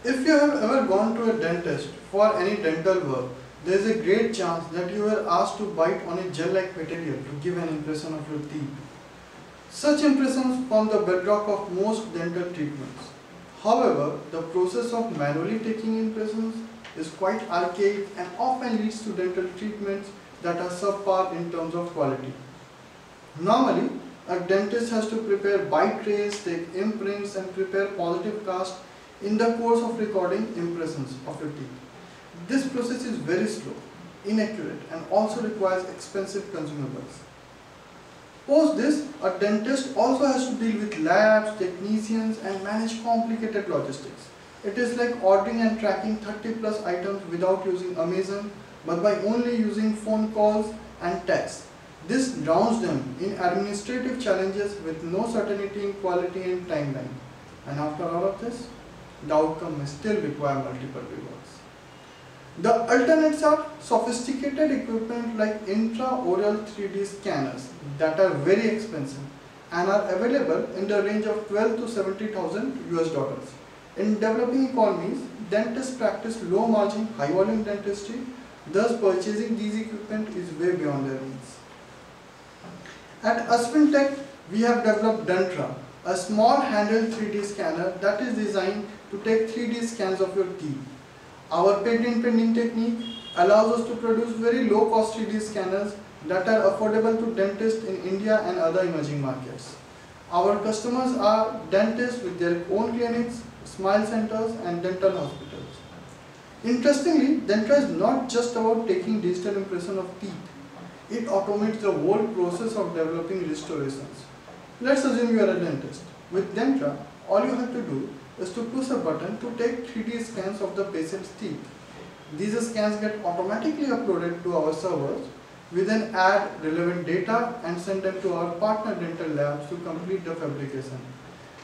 If you have ever gone to a dentist for any dental work, there is a great chance that you were asked to bite on a gel-like material to give an impression of your teeth. Such impressions form the bedrock of most dental treatments. However, the process of manually taking impressions is quite archaic and often leads to dental treatments that are subpar in terms of quality. Normally, a dentist has to prepare bite trays, take imprints and prepare positive cast in the course of recording impressions of your teeth. This process is very slow, inaccurate and also requires expensive consumables. Post this, a dentist also has to deal with labs, technicians and manage complicated logistics. It is like ordering and tracking 30 plus items without using Amazon but by only using phone calls and texts. This drowns them in administrative challenges with no certainty in quality and timeline. And after all of this, the outcome may still require multiple reworks. The alternates are sophisticated equipment like intraoral 3D scanners that are very expensive and are available in the range of 12 to 70,000 US dollars. In developing economies, dentists practice low margin, high volume dentistry, thus purchasing these equipment is way beyond their means. At Aswintech, we have developed Dentra, a small handheld 3D scanner that is designed to take 3D scans of your teeth. Our patent pending technique allows us to produce very low cost 3D scanners that are affordable to dentists in India and other emerging markets. Our customers are dentists with their own clinics, smile centers and dental hospitals. Interestingly, Dentra is not just about taking digital impression of teeth. It automates the whole process of developing restorations. Let's assume you are a dentist. With Dentra, all you have to do is to push a button to take 3D scans of the patient's teeth. These scans get automatically uploaded to our servers. We then add relevant data and send them to our partner dental labs to complete the fabrication.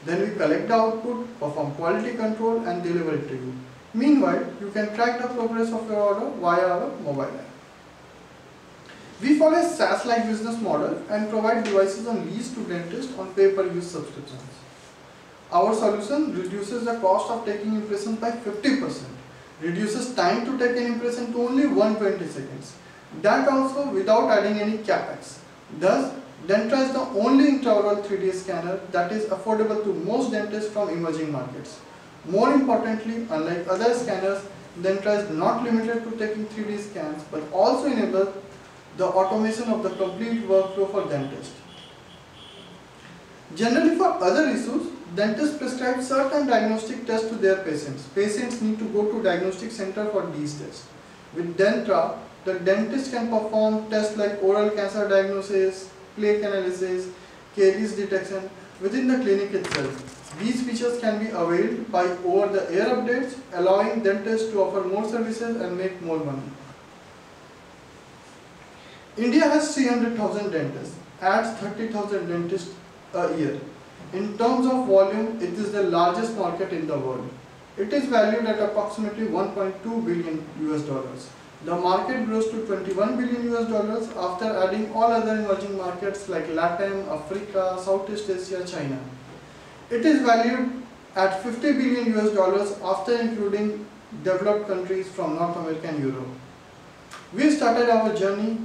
Then we collect the output, perform quality control and deliver it to you. Meanwhile, you can track the progress of your order via our mobile app. We follow a SaaS-like business model and provide devices on lease to dentists on pay-per-use subscriptions. Our solution reduces the cost of taking impressions by 50%, reduces time to take an impression to only 120 seconds. That also without adding any capex. Thus, Dentra is the only intraoral 3D scanner that is affordable to most dentists from emerging markets. More importantly, unlike other scanners, Dentra is not limited to taking 3D scans but also enables the automation of the complete workflow for dentists. Generally, for other issues, dentists prescribe certain diagnostic tests to their patients. Patients need to go to diagnostic center for these tests. With Dentra, the dentist can perform tests like oral cancer diagnosis, plaque analysis, caries detection within the clinic itself. These features can be availed by over-the-air updates, allowing dentists to offer more services and make more money. India has 300,000 dentists, adds 30,000 dentists a year. In terms of volume, it is the largest market in the world. It is valued at approximately 1.2 billion US dollars. The market grows to 21 billion US dollars after adding all other emerging markets like Latin, Africa, Southeast Asia, China. It is valued at 50 billion US dollars after including developed countries from North America and Europe. We started our journey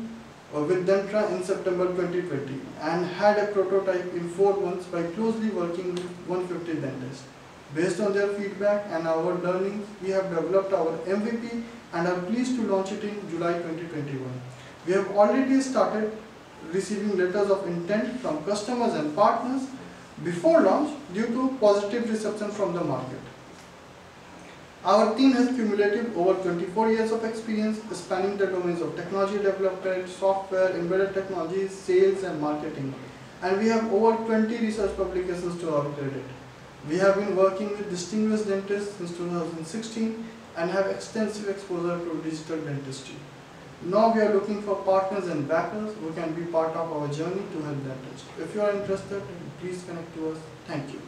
with Dentra in September 2020 and had a prototype in 4 months by closely working with 150 dentists. Based on their feedback and our learnings, we have developed our MVP and are pleased to launch it in July 2021. We have already started receiving letters of intent from customers and partners before launch due to positive reception from the market. Our team has cumulative over 24 years of experience spanning the domains of technology development, software, embedded technologies, sales and marketing. And we have over 20 research publications to our credit. We have been working with distinguished dentists since 2016 and have extensive exposure to digital dentistry. Now we are looking for partners and backers who can be part of our journey to help dentists. If you are interested, please connect to us. Thank you.